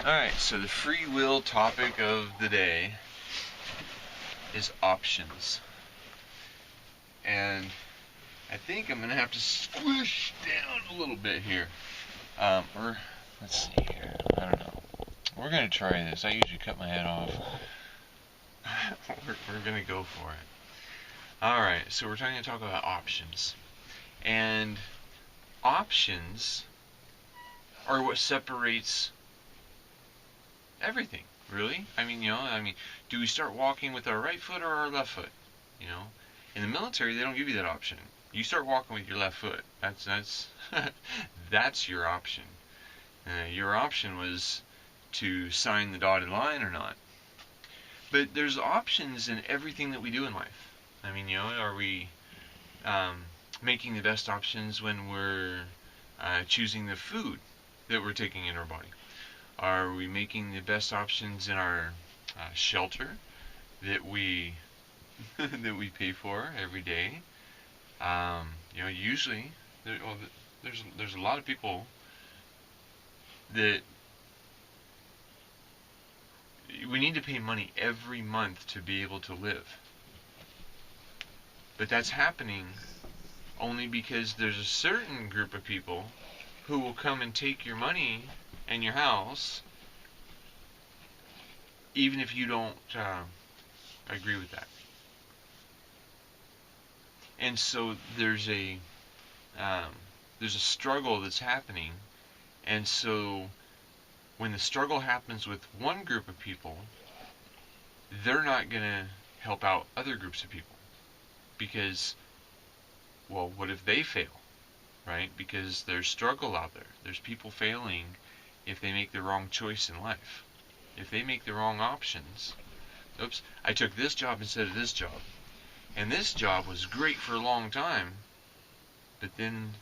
Alright, so the free will topic of the day is options. And I think I'm going to have to squish down a little bit here. Let's see here. I don't know. We're going to try this. I usually cut my head off. we're going to go for it. Alright, so we're going to talk about options. And options are what separates everything, really. Do we start walking with our right foot or our left foot? In the military, they don't give you that option. You start walking with your left foot. That's that's your option. Your option was to sign the dotted line or not. But there's options in everything that we do in life. Are we making the best options when we're choosing the food that we're taking in our body? Are we making the best options in our shelter that we that we pay for every day? Usually there's a lot of people that we need to pay money every month to be able to live. But that's happening only because there's a certain group of people who will come and take your money and your house, even if you don't agree with that. And so there's a struggle that's happening, and so when the struggle happens with one group of people, they're not going to help out other groups of people, because, well, what if they fail, right? Because there's struggle out there. There's people failing if they make the wrong choice in life. If they make the wrong options. Oops, I took this job instead of this job. And this job was great for a long time, but then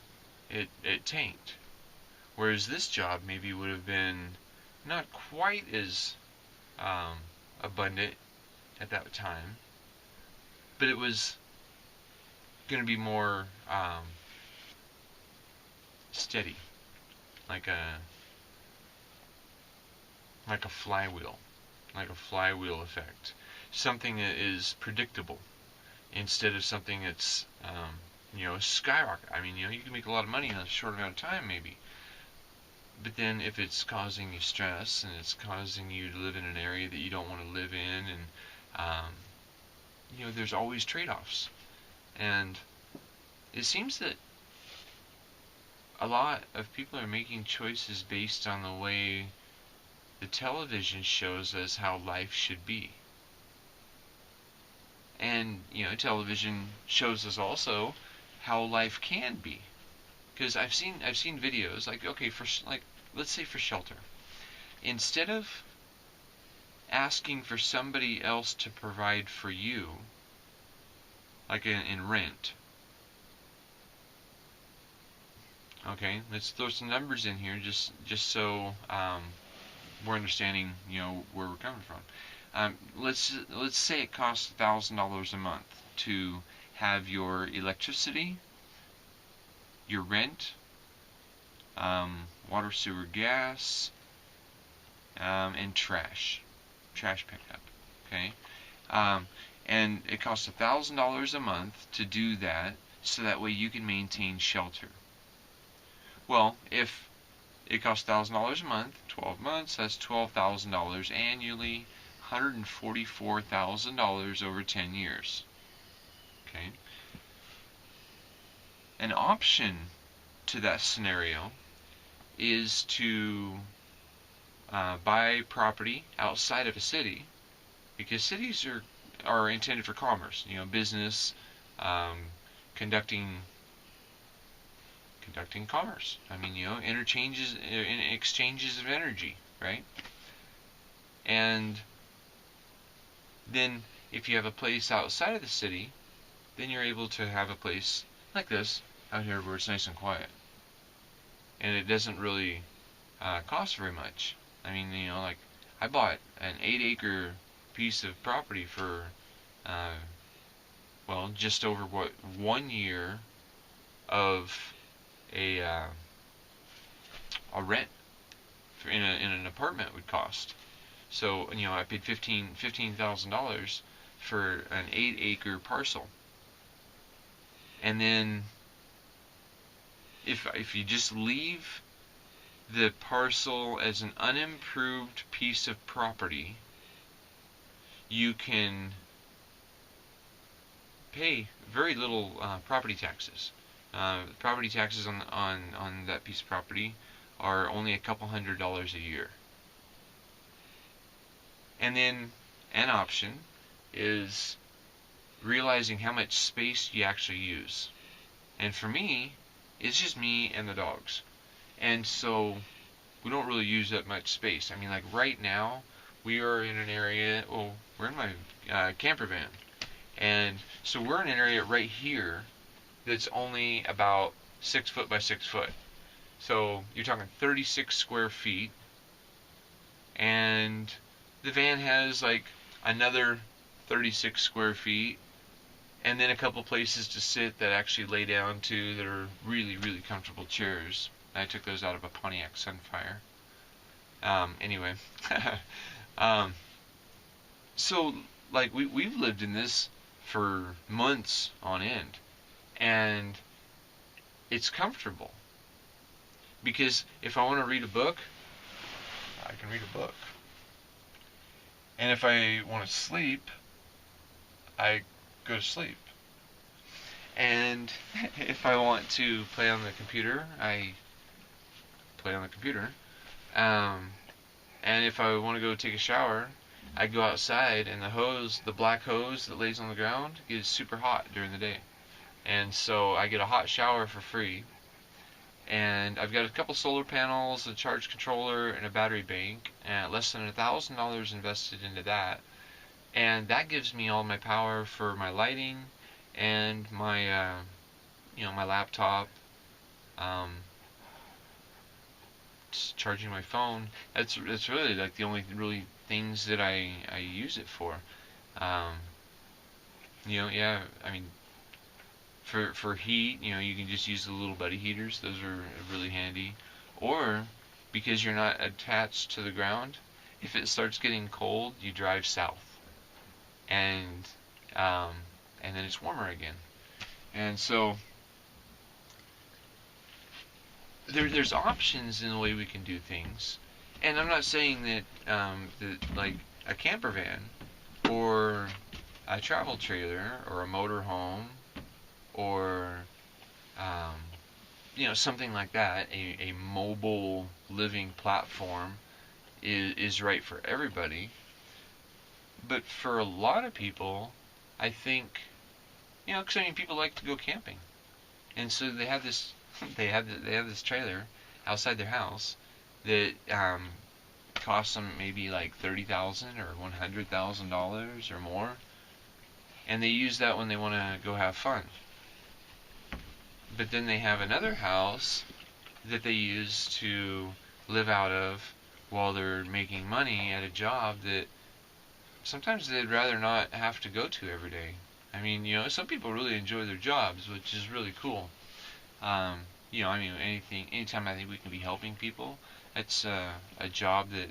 it tanked. Whereas this job maybe would have been not quite as abundant at that time, but it was going to be more steady, like a flywheel effect, something that is predictable instead of something that's skyrocket. You can make a lot of money in a short amount of time, maybe, but then if it's causing you stress and it's causing you to live in an area that you don't want to live in, and there's always trade-offs. And it seems that a lot of people are making choices based on the way the television shows us how life should be. And, television shows us also how life can be. Because I've seen videos, let's say for shelter. Instead of asking for somebody else to provide for you, like in rent. Okay, let's throw some numbers in here just so we're understanding, where we're coming from. Let's say it costs $1,000 a month to have your electricity, your rent, water, sewer, gas, and trash pickup. Okay, and it costs $1,000 a month to do that, so that way you can maintain shelter. Well, if it costs $1,000 a month, 12 months, that's $12,000 annually, $144,000 over 10 years. Okay. An option to that scenario is to buy property outside of a city, because cities are intended for commerce, business, conducting commerce. Exchanges of energy, right? And then if you have a place outside of the city, then you're able to have a place like this out here where it's nice and quiet, and it doesn't really cost very much. I bought an 8-acre piece of property for just over 1 year of a rent in an apartment would cost. So I paid $15,000 for an 8-acre parcel, and then if you just leave the parcel as an unimproved piece of property, you can pay very little property taxes. Property taxes on that piece of property are only a couple $100s a year. And then an option is realizing how much space you actually use. And for me, it's just me and the dogs. And so we don't really use that much space. I mean, like right now, we are in an area, we're in my camper van. And so we're in an area right here that's only about 6 foot by 6 foot. So you're talking 36 square feet. And the van has like another 36 square feet. And then a couple places to sit that actually lay down to that are really, really comfortable chairs. I took those out of a Pontiac Sunfire. Anyway. So, like, we've lived in this for months on end. And it's comfortable. Because if I want to read a book, I can read a book. And if I want to sleep, I go to sleep. And if I want to play on the computer, I play on the computer. And if I want to go take a shower, I go outside, and the black hose that lays on the ground, gets super hot during the day. And so I get a hot shower for free. And I've got a couple solar panels, a charge controller, and a battery bank, and less than $1,000 invested into that. And that gives me all my power for my lighting and my, my laptop, charging my phone. That's really like the only really things that I use it for. Yeah, I mean, for heat, you can just use the little buddy heaters. Those are really handy. Or because you're not attached to the ground, if it starts getting cold, you drive south, and then it's warmer again. And so there's options in the way we can do things. And I'm not saying that like a camper van or a travel trailer or a motor home or something like that, a mobile living platform is right for everybody. But for a lot of people, I think, because people like to go camping, and so they have this they have this trailer outside their house that costs them maybe like $30,000 or $100,000 or more, and they use that when they want to go have fun. But then they have another house that they use to live out of while they're making money at a job that sometimes they'd rather not have to go to every day. I mean, some people really enjoy their jobs, which is really cool. Anytime I think we can be helping people, it's a job that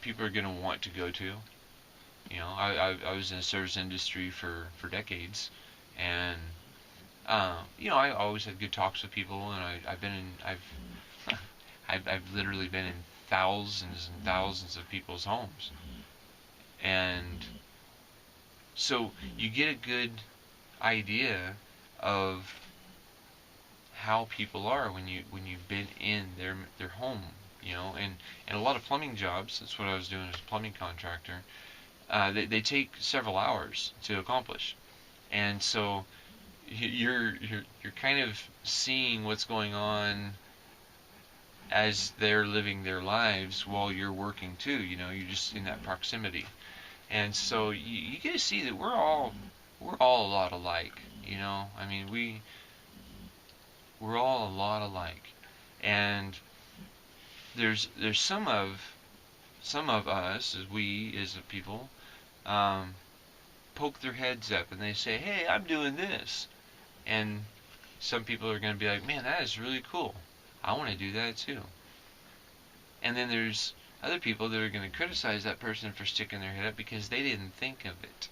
people are going to want to go to. I was in the service industry for decades, and I always had good talks with people, and I've literally been in thousands and thousands of people's homes, and so you get a good idea of how people are when you've been in their home, and a lot of plumbing jobs. That's what I was doing as a plumbing contractor. They take several hours to accomplish, and so you're kind of seeing what's going on as they're living their lives while you're working too. You're just in that proximity, and so you get to see that we're all a lot alike. I mean, we're all a lot alike, and there's some of us, as a people, poke their heads up and they say, "Hey, I'm doing this," and some people are going to be like, "Man, that is really cool. I want to do that too." And then there's other people that are going to criticize that person for sticking their head up because they didn't think of it,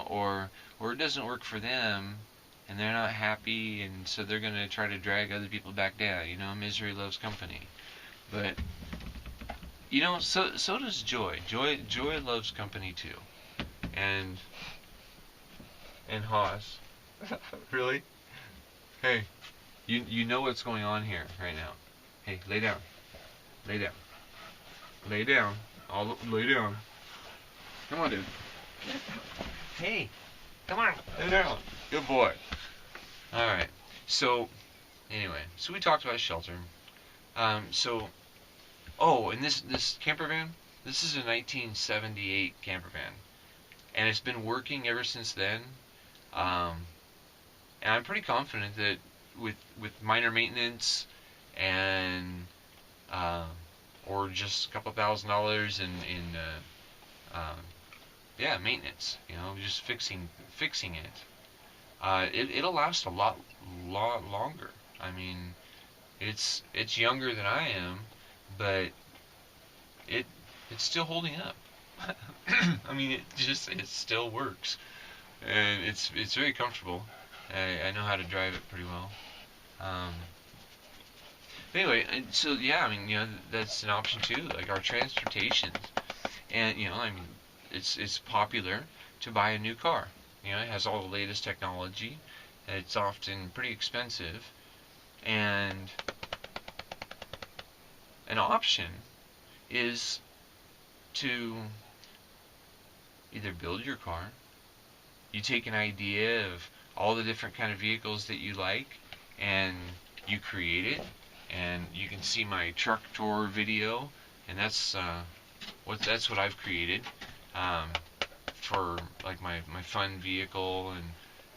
or it doesn't work for them, and they're not happy, and so they're going to try to drag other people back down. Misery loves company. But so does joy. Joy loves company too. And Haas. Really? Hey, you know what's going on here right now. Hey, lay down. Lay down. Lay down. Lay down. Come on, dude. Hey, come on. Lay down. Good boy. Alright. So, anyway. So we talked about shelter. And this camper van, this is a 1978 camper van. And it's been working ever since then. And I'm pretty confident that with minor maintenance and or just a couple $1,000s in maintenance, just fixing it, it'll last a lot longer. I mean, it's younger than I am, but it's still holding up. I mean, it still works, and it's very comfortable. I know how to drive it pretty well. But anyway, so yeah, I mean, that's an option too. Like our transportation, and I mean, it's popular to buy a new car. It has all the latest technology. It's often pretty expensive, and an option is to either build your car. You take an idea of all the different kind of vehicles that you like, and you create it. And you can see my truck tour video, and that's what I've created for like my fun vehicle.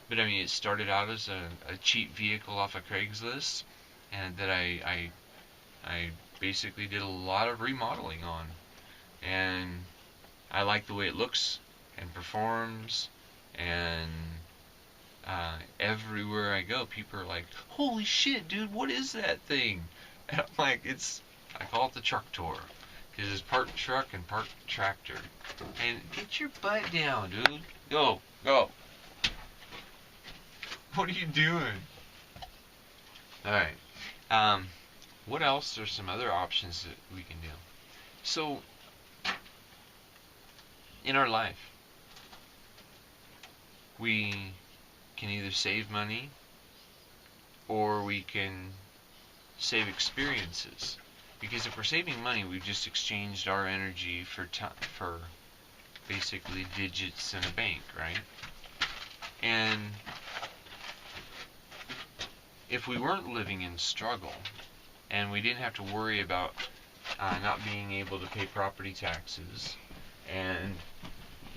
But I mean, it started out as a cheap vehicle off of Craigslist, and that I basically did a lot of remodeling on, and I like the way it looks and performs, and everywhere I go, people are like, "Holy shit, dude, what is that thing?" And I'm like, I call it the truck tour, because it's part truck and part tractor. And get your butt down, dude. Go. What are you doing? Alright. What else? There's some other options that we can do. So, in our life, we can either save money, or we can save experiences. Because if we're saving money, we've just exchanged our energy for basically digits in a bank, right? And if we weren't living in struggle, and we didn't have to worry about not being able to pay property taxes, and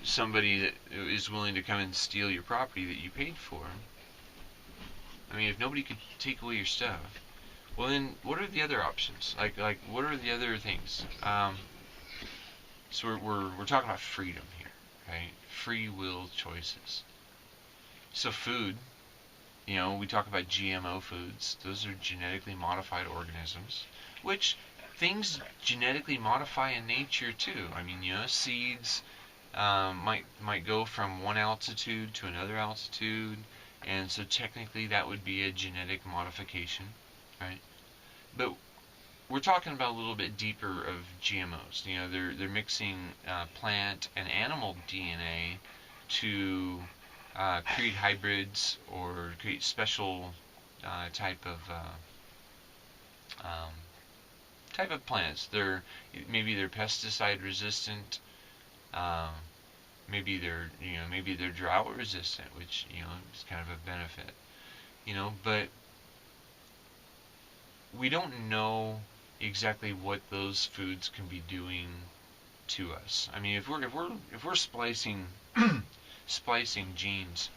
somebody that is willing to come and steal your property that you paid for, I mean, if nobody could take away your stuff, well then, what are the other options? Like what are the other things? So we're talking about freedom here, right? Free will choices. So food, we talk about GMO foods. Those are genetically modified organisms, which things genetically modify in nature too. I mean, seeds might go from one altitude to another altitude, and so technically that would be a genetic modification, right? But we're talking about a little bit deeper of GMOs. They're mixing plant and animal DNA to create hybrids or create special type of plants. Maybe they're pesticide resistant. Maybe they're drought resistant, which is kind of a benefit. But we don't know exactly what those foods can be doing to us. I mean, if we're splicing genes,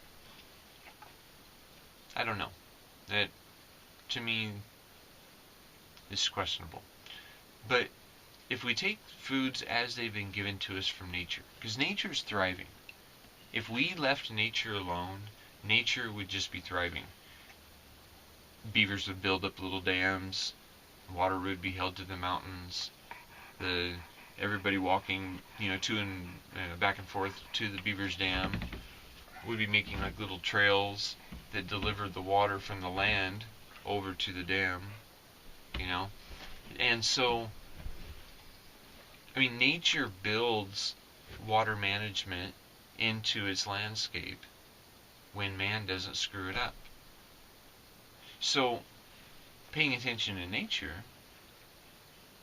I don't know. That, to me, is questionable. But if we take foods as they've been given to us from nature, because nature's thriving. If we left nature alone, nature would just be thriving. Beavers would build up little dams, water would be held to the mountains. The Everybody walking, to and back and forth to the Beaver's Dam would be making like little trails that delivered the water from the land over to the dam, you know. And so, I mean, nature builds water management into its landscape when man doesn't screw it up. So, paying attention to nature,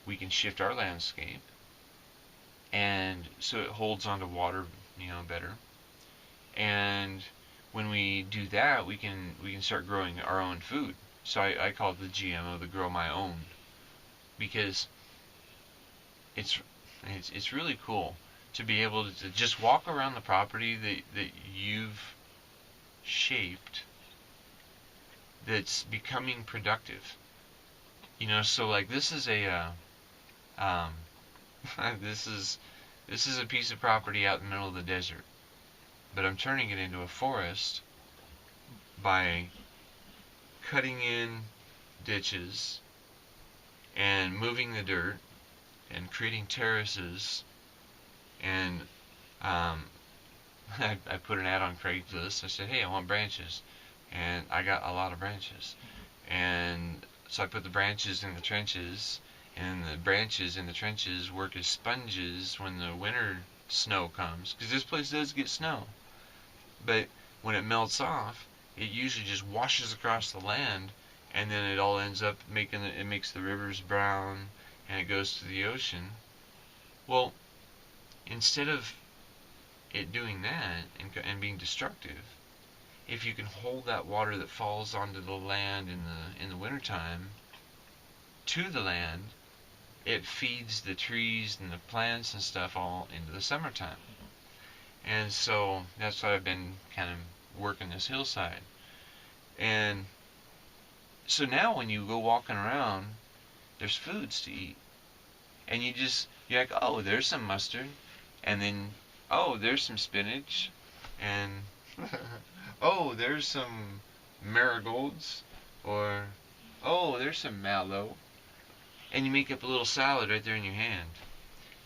we can shift our landscape, and so it holds onto water, better. And when we do that, we can start growing our own food. So I call it the GMO, the grow my own, because it's really cool to be able to just walk around the property that you've shaped that's becoming productive. So like this is a this is a piece of property out in the middle of the desert, but I'm turning it into a forest by cutting in ditches and moving the dirt and creating terraces. And I put an ad on Craigslist. I said, hey, I want branches, and I got a lot of branches. And so I put the branches in the trenches, and the branches in the trenches work as sponges when the winter snow comes, because this place does get snow. But when it melts off, it usually just washes across the land, and then it all ends up it makes the rivers brown, and it goes to the ocean. Well, instead of it doing that and being destructive, if you can hold that water that falls onto the land in the wintertime to the land, it feeds the trees and the plants and stuff all into the summertime. And so that's why I've been kind of working this hillside. And so now when you go walking around, there's foods to eat. And you're like, oh, there's some mustard. And then, oh, there's some spinach. And, oh, there's some marigolds. Or, oh, there's some mallow. And you make up a little salad right there in your hand.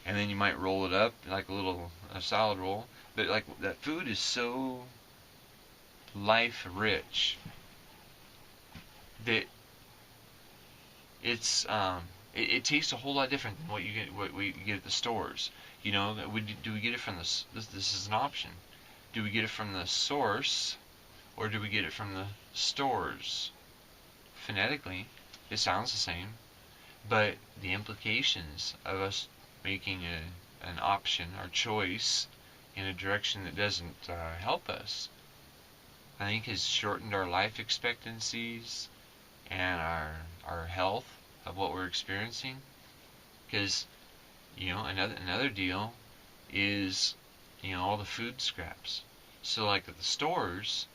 And then you might roll it up like a salad roll. But like that food is so life rich that it tastes a whole lot different than what we get at the stores. Do we get it from this is an option. Do we get it from the source, or do we get it from the stores? Phonetically, it sounds the same, but the implications of us making an option, our choice, in a direction that doesn't help us, I think has shortened our life expectancies and our health of what we're experiencing. Because another deal is all the food scraps. So like at the stores,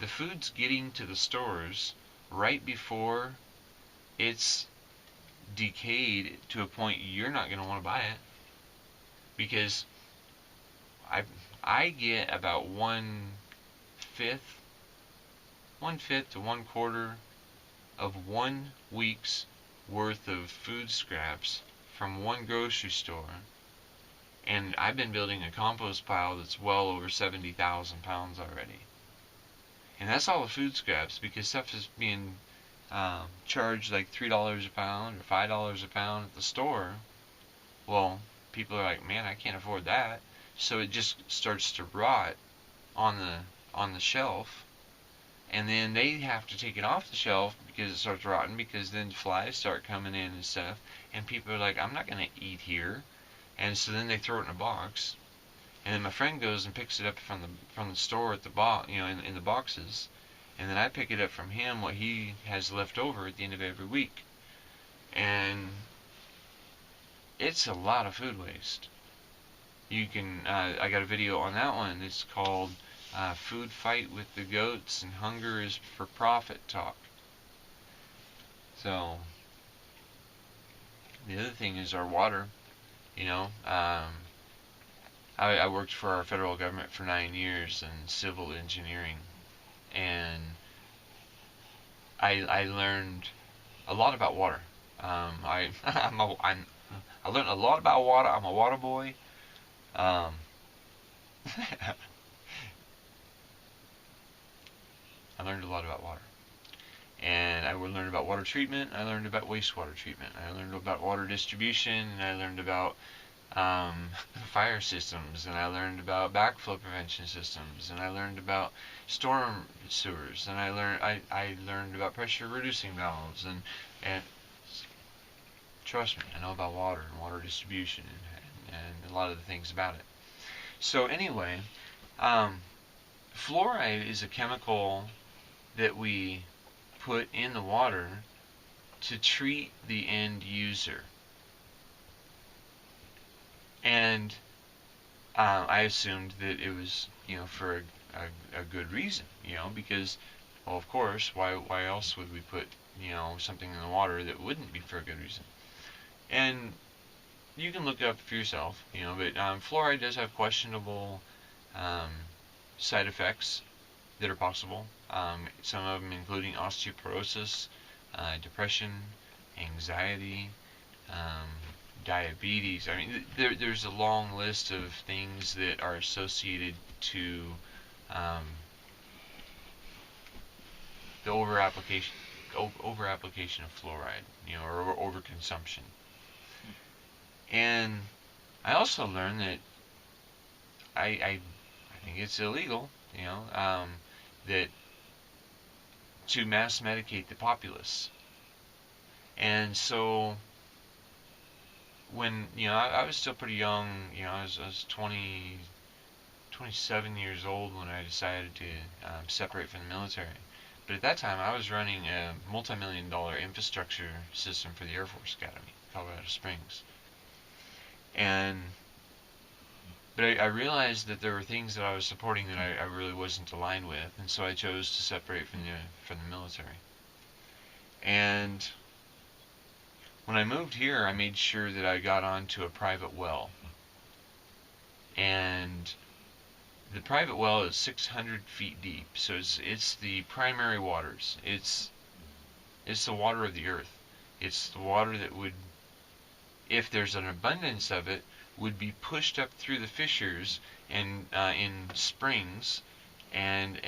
the food's getting to the stores right before it's decayed to a point you're not going to want to buy it, because I get about 1/5 to 1/4 of 1 week's worth of food scraps from one grocery store, and I've been building a compost pile that's well over 70,000 pounds already. And that's all the food scraps, because stuff is being charged like $3 a pound or $5 a pound at the store. Well, people are like, man, I can't afford that. So it just starts to rot on the shelf, and then they have to take it off the shelf because it starts rotting, because then flies start coming in and stuff, and people are like, I'm not going to eat here. And so then they throw it in a box, and then my friend goes and picks it up from the store at the box, in the boxes, and then I pick it up from him, what he has left over at the end of every week. And it's a lot of food waste. You can I got a video on that one. It's called Food Fight with the Goats and Hunger is for Profit Talk. So the other thing is our water. I worked for our federal government for 9 years in civil engineering, and I learned a lot about water. I learned a lot about water. I'm a water boy. Um, I learned a lot about water. And I learned about water treatment. I learned about wastewater treatment. I learned about water distribution. And I learned about um, fire systems. And I learned about backflow prevention systems. And I learned about storm sewers. And I learned about pressure reducing valves. And trust me, I know about water and water distribution and a lot of the things about it. So anyway, um, fluoride is a chemical that we put in the water to treat the end user. And I assumed that it was, for a good reason, because, well, of course, why else would we put, something in the water that wouldn't be for a good reason? And you can look it up for yourself, but fluoride does have questionable um, side effects that are possible. Some of them including osteoporosis, depression, anxiety, um, diabetes. I mean, there's a long list of things that are associated to um, the over-application of fluoride, or overconsumption. And I also learned that I think it's illegal, that to mass medicate the populace. And so when, I was still pretty young, I was 27 years old when I decided to separate from the military. But at that time, I was running a multi-million-dollar infrastructure system for the Air Force Academy, Colorado Springs. But I realized that there were things that I was supporting that I really wasn't aligned with, and so I chose to separate from the military. And when I moved here, I made sure that I got onto a private well. And the private well is 600 feet deep, so it's the primary waters. It's the water of the earth. It's the water that would, if there's an abundance of it, would be pushed up through the fissures and in springs and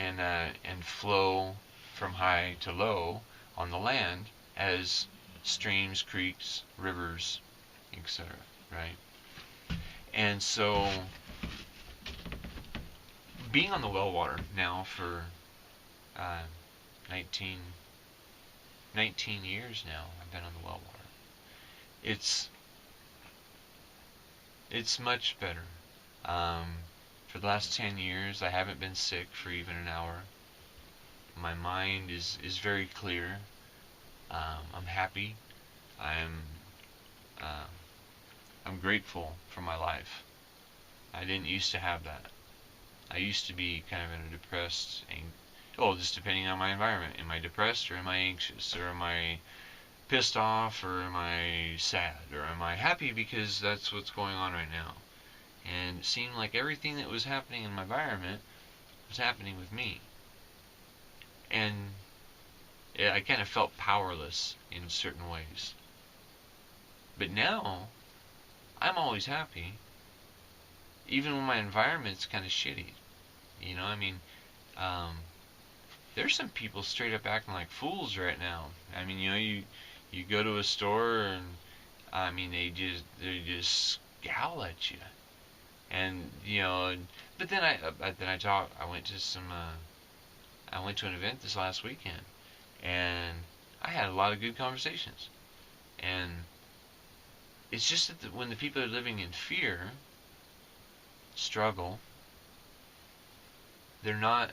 flow from high to low on the land as streams, creeks, rivers, etc. Right? And so, being on the well water now for 19 years now, I've been on the well water. It's much better. For the last 10 years, I haven't been sick for even an hour. My mind is very clear. I'm happy. Uh, I'm grateful for my life. I didn't used to have that. I used to be kind of in a depressed, just depending on my environment. Am I depressed or am I anxious or am I pissed off or am I sad or am I happy because that's what's going on right now? And it seemed like everything that was happening in my environment was happening with me. And I kind of felt powerless in certain ways. But now, I'm always happy, even when my environment's kind of shitty. There's some people straight up acting like fools right now. I mean, you go to a store and they just scowl at you, and but then I went to an event this last weekend, and I had a lot of good conversations, and it's just that when the people are living in fear, struggle, they're not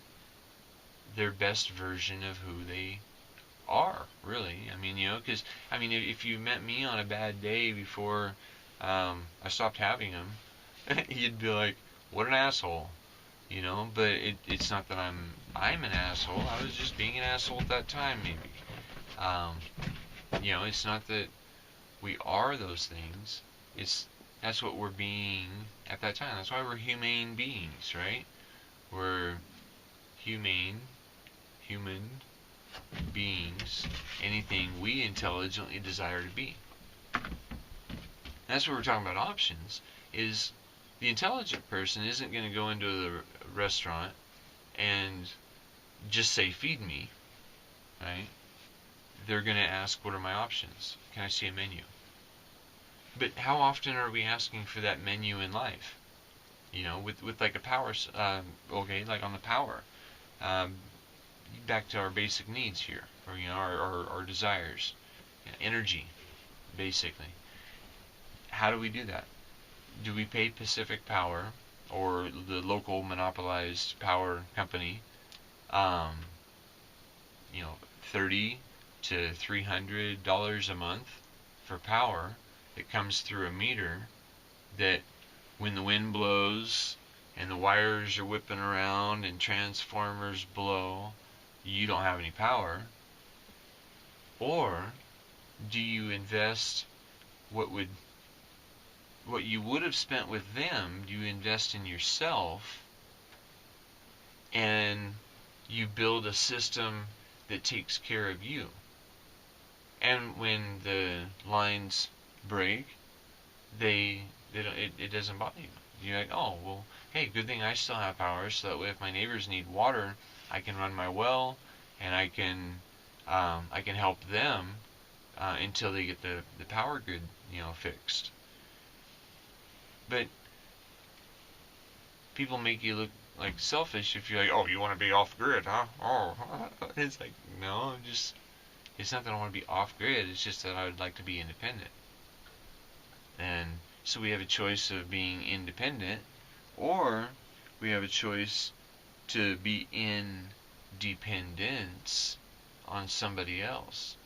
their best version of who they are, really. Because if you met me on a bad day before I stopped having them, you'd be like, "What an asshole," But it's not that I'm an asshole. I was just being an asshole at that time, maybe. It's not that we are those things. That's what we're being at that time. That's why we're humane beings, right? We're human, beings anything we intelligently desire to be. That's what we're talking about options, is the intelligent person isn't going to go into the restaurant and just say, feed me, right? They're going to ask, what are my options? Can I see a menu? But how often are we asking for that menu in life? You know, with like a power, okay, like on the power. Um, Back to our basic needs here, or, you know, our desires. Energy, basically. How do we do that? Do we pay Pacific Power, or the local monopolized power company, you know, $30 to $300 a month for power that comes through a meter that, when the wind blows and the wires are whipping around and transformers blow, you don't have any power? Or do you invest what you would have spent with them, do you invest in yourself, and you build a system that takes care of you? And when the lines break, they don't, it doesn't bother you. You're like, oh, well, hey, good thing I still have power, so that way if my neighbors need water, I can run my well, and I can help them until they get the power grid, you know, fixed. But people make you look like selfish if you're like, oh, you want to be off grid, huh? Oh, it's like, no, it's not that I want to be off grid. It's just that I would like to be independent. And so we have a choice of being independent, or we have a choice to be in dependence on somebody else.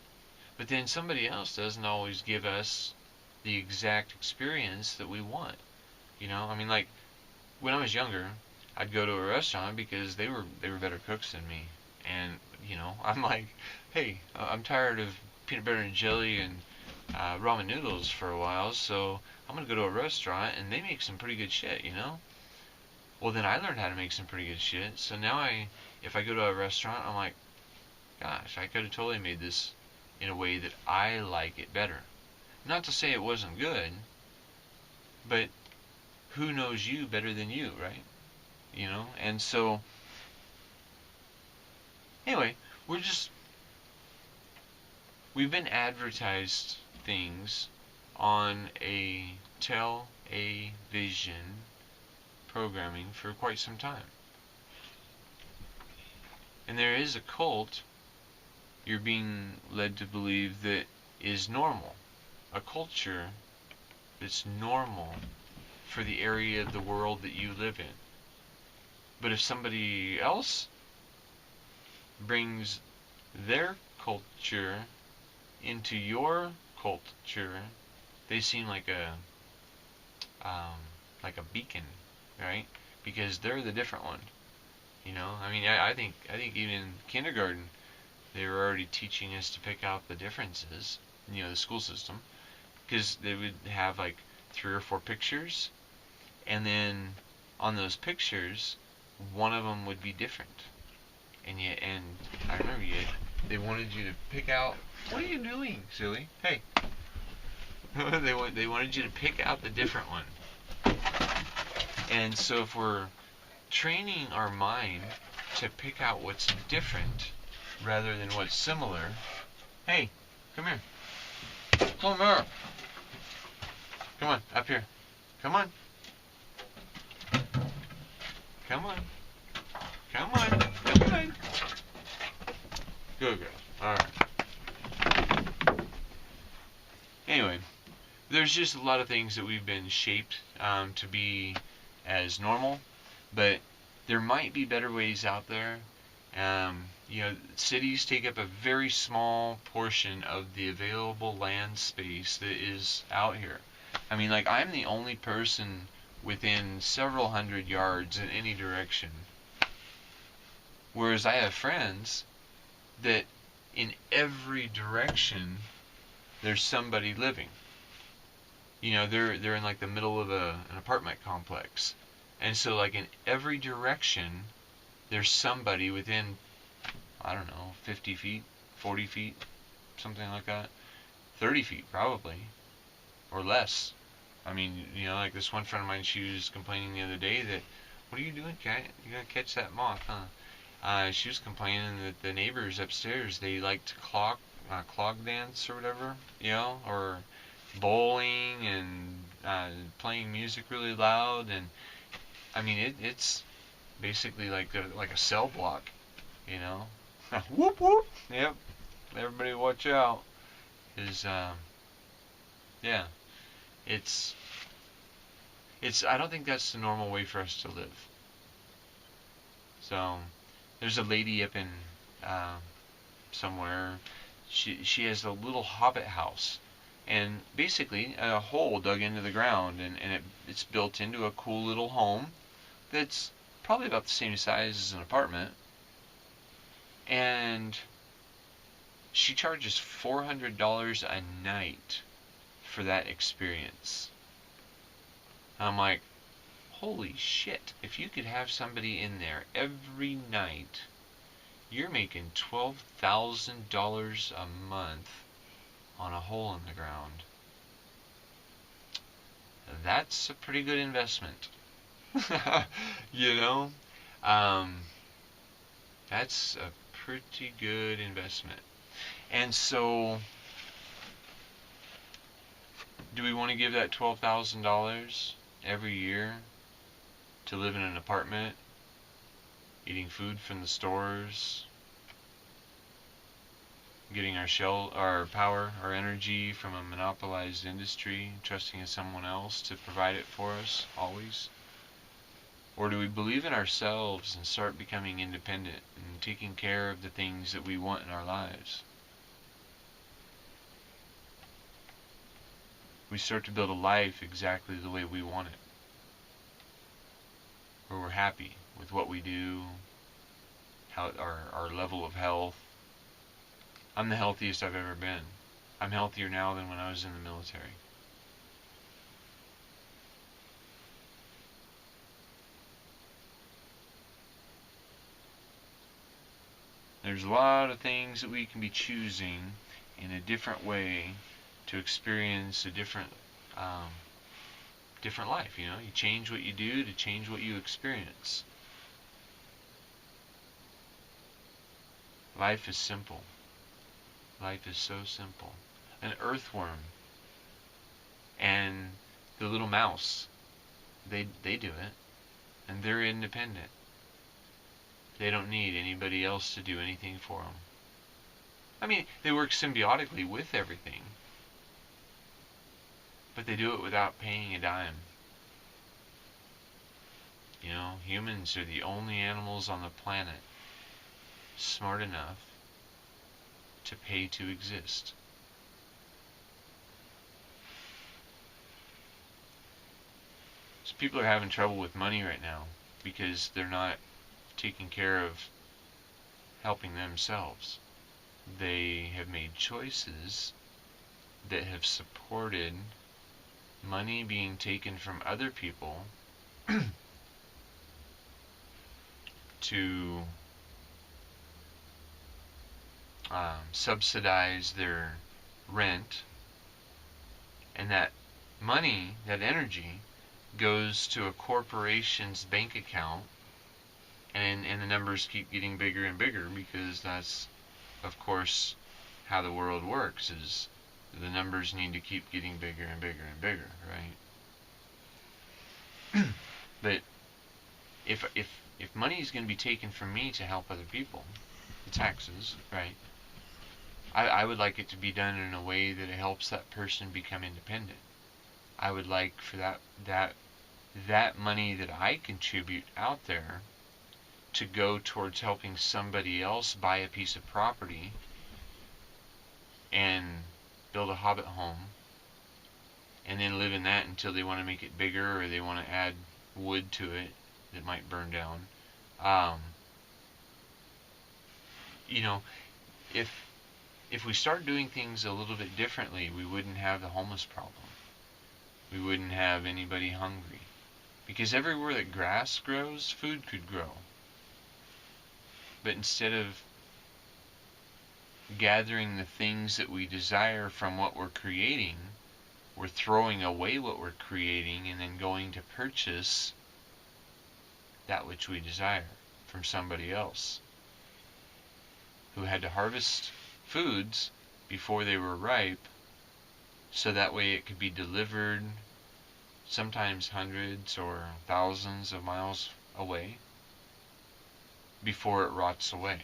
But then somebody else doesn't always give us the exact experience that we want. You know, I mean, like, when I was younger, I'd go to a restaurant because they were better cooks than me. And, you know, I'm like, hey, I'm tired of peanut butter and jelly and ramen noodles for a while, so I'm going to go to a restaurant and they make some pretty good shit, you know? Well, then I learned how to make some pretty good shit. So now if I go to a restaurant, I'm like, gosh, I could have totally made this in a way that I like it better. Not to say it wasn't good, but who knows you better than you, right? You know? And so, anyway, we've been advertised things on a television programming for quite some time. And there is a cult you're being led to believe that is normal. A culture that's normal for the area of the world that you live in. But if somebody else brings their culture into your culture, they seem like a beacon, right? Because they're the different one. You know, I mean, I think even in kindergarten, they were already teaching us to pick out the differences. You know, the school system, because they would have like 3 or 4 pictures, and then on those pictures, one of them would be different. And I remember they wanted you to pick out. What are you doing, silly? Hey. They wanted you to pick out the different one. And so if we're training our mind to pick out what's different rather than what's similar, hey, come here. Come here. Come on, up here. Come on. Come on. Come on. Come on. Good girl. Alright. Anyway, there's just a lot of things that we've been shaped to be as normal, but there might be better ways out there. You know, cities take up a very small portion of the available land space that is out here. I mean, like, I'm the only person within several hundred yards in any direction. Whereas I have friends that in every direction there's somebody living. You know, they're in like the middle of an apartment complex. And so like in every direction there's somebody within I don't know, 50 feet, 40 feet, something like that. 30 feet probably, or less. I mean, like this one friend of mine, she was complaining the other day that, what are you doing, cat? You gotta catch that moth, huh? She was complaining that the neighbors upstairs, they like to clog dance or whatever, or bowling and playing music really loud, and I mean it's basically like a cell block, you know. Whoop whoop. Yep. Everybody watch out. Is yeah. It's I don't think that's the normal way for us to live. So there's a lady up in uh, somewhere. She has a little hobbit house, and basically a hole dug into the ground, and it's built into a cool little home that's probably about the same size as an apartment, and she charges $400 a night for that experience. I'm like, holy shit, if you could have somebody in there every night, you're making $12,000 a month on a hole in the ground. That's a pretty good investment. you know? That's a pretty good investment. And so, do we want to give that $12,000 every year to live in an apartment, eating food from the stores, getting our power, our energy from a monopolized industry, trusting in someone else to provide it for us always? Or do we believe in ourselves and start becoming independent and taking care of the things that we want in our lives? We start to build a life exactly the way we want it, where we're happy with what we do, how our level of health. I'm the healthiest I've ever been. I'm healthier now than when I was in the military. There's a lot of things that we can be choosing in a different way to experience a different life. You change what you do to change what you experience. Life is simple. Life is so simple. An earthworm and the little mouse, they do it, and they're independent. They don't need anybody else to do anything for them. I mean, they work symbiotically with everything, but they do it without paying a dime. Humans are the only animals on the planet smart enough to pay to exist. So people are having trouble with money right now because they're not taking care of helping themselves. They have made choices that have supported money being taken from other people to subsidize their rent, and that money, that energy, goes to a corporation's bank account, and the numbers keep getting bigger and bigger because that's, of course, how the world works, is the numbers need to keep getting bigger and bigger and bigger, right? But if money is going to be taken from me to help other people, the taxes, right? I would like it to be done in a way that it helps that person become independent. I would like for that money that I contribute out there to go towards helping somebody else buy a piece of property and build a hobbit home, and then live in that until they want to make it bigger, or they want to add wood to it that might burn down. If we start doing things a little bit differently, we wouldn't have the homeless problem. We wouldn't have anybody hungry. Because everywhere that grass grows, food could grow. But instead of gathering the things that we desire from what we're creating, we're throwing away what we're creating and then going to purchase that which we desire from somebody else who had to harvest foods before they were ripe, so that way it could be delivered sometimes hundreds or thousands of miles away before it rots away.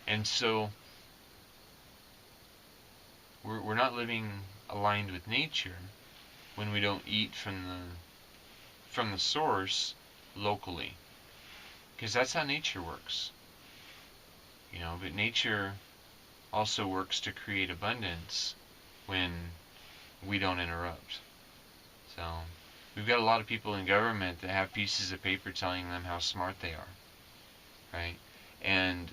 And so we're not living aligned with nature when we don't eat from the source locally, because that's how nature works. But nature also works to create abundance when we don't interrupt. So we've got a lot of people in government that have pieces of paper telling them how smart they are, right? And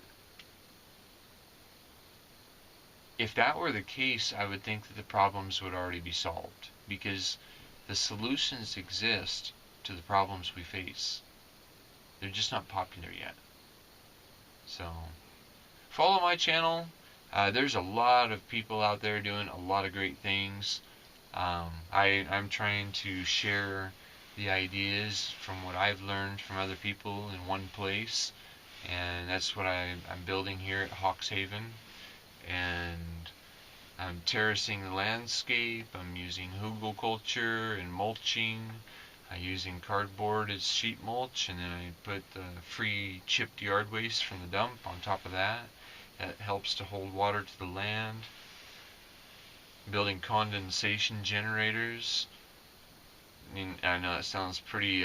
if that were the case, I would think that the problems would already be solved, because the solutions exist to the problems we face. They're just not popular yet. So follow my channel. There's a lot of people out there doing a lot of great things. I'm trying to share the ideas from what I've learned from other people in one place, and that's what I'm building here at Hawks Haven. And I'm terracing the landscape. I'm using hugelkultur and mulching. I'm using cardboard as sheet mulch, and then I put the free chipped yard waste from the dump on top of that. That helps to hold water to the land. Building condensation generators. I know that sounds pretty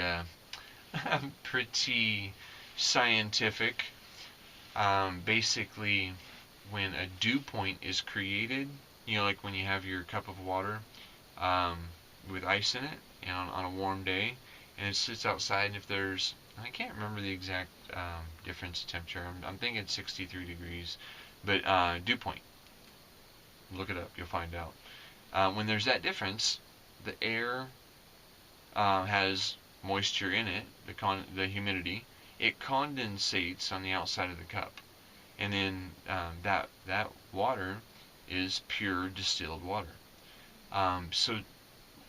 pretty scientific. Basically, when a dew point is created, like when you have your cup of water with ice in it on a warm day, and it sits outside, and if there's, I can't remember the exact difference in temperature. I'm thinking 63 degrees, but dew point. Look it up, you'll find out. When there's that difference, the air has moisture in it, the humidity. It condensates on the outside of the cup, and then that water is pure distilled water. So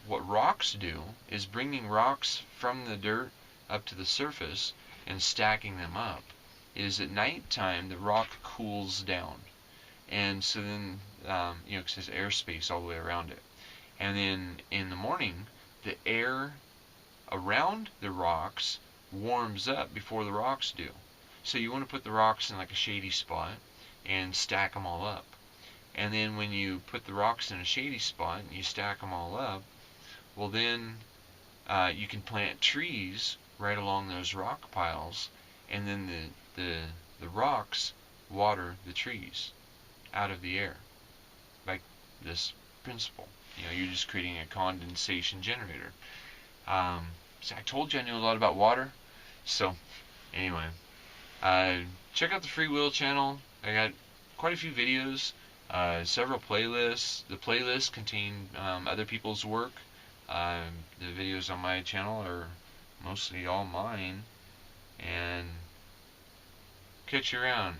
what rocks do is bringing rocks from the dirt up to the surface and stacking them up, is at nighttime the rock cools down, and so then because there's airspace all the way around it, and then in the morning the air around the rocks warms up before the rocks do. So you want to put the rocks in like a shady spot and stack them all up. And then when you put the rocks in a shady spot and you stack them all up, well then you can plant trees right along those rock piles, and then the rocks water the trees out of the air by this principle. You're just creating a condensation generator. So I told you I knew a lot about water. So anyway, check out the Free Will channel. I got quite a few videos, several playlists. The playlists contain other people's work. The videos on my channel are mostly all mine. And catch you around.